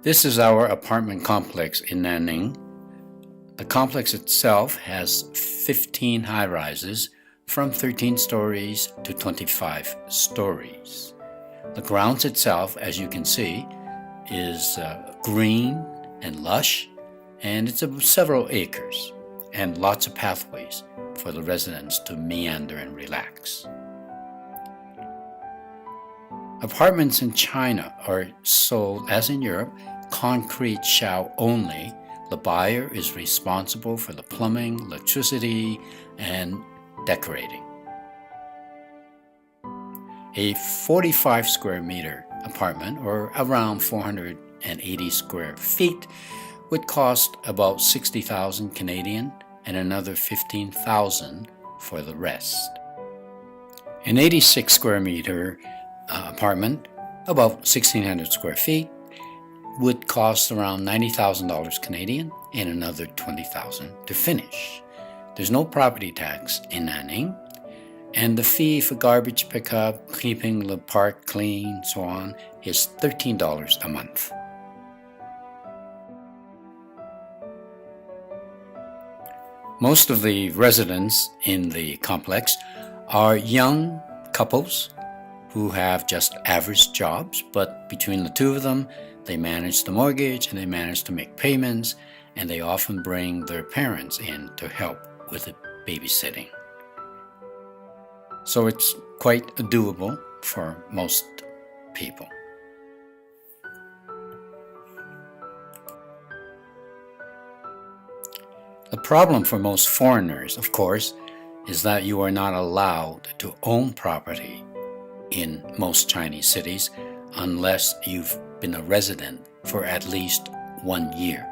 This is our apartment complex in Nanning. The complex itself has 15 high-rises from 13 stories to 25 stories. The grounds itself, as you can see, is green and lush, and it's several acres and lots of pathways for the residents to meander and relax. Apartments in China are sold, as in Europe, concrete shell only. The buyer is responsible for the plumbing, electricity, and decorating. A 45 square meter apartment, or around 480 square feet, would cost about 60,000 Canadian and another 15,000 for the rest. An 86 square meter apartment, about 1,600 square feet, would cost around $90,000 Canadian and another 20,000 to finish. There's no property tax in Nanning, and the fee for garbage pickup, keeping the park clean, so on, is $13 a month. Most of the residents in the complex are young couples who have just average jobs, but between the two of them, they manage the mortgage and they manage to make payments, and they often bring their parents in to help with the babysitting. So it's quite doable for most people. The problem for most foreigners, of course, is that you are not allowed to own property in most Chinese cities unless you've been a resident for at least 1 year.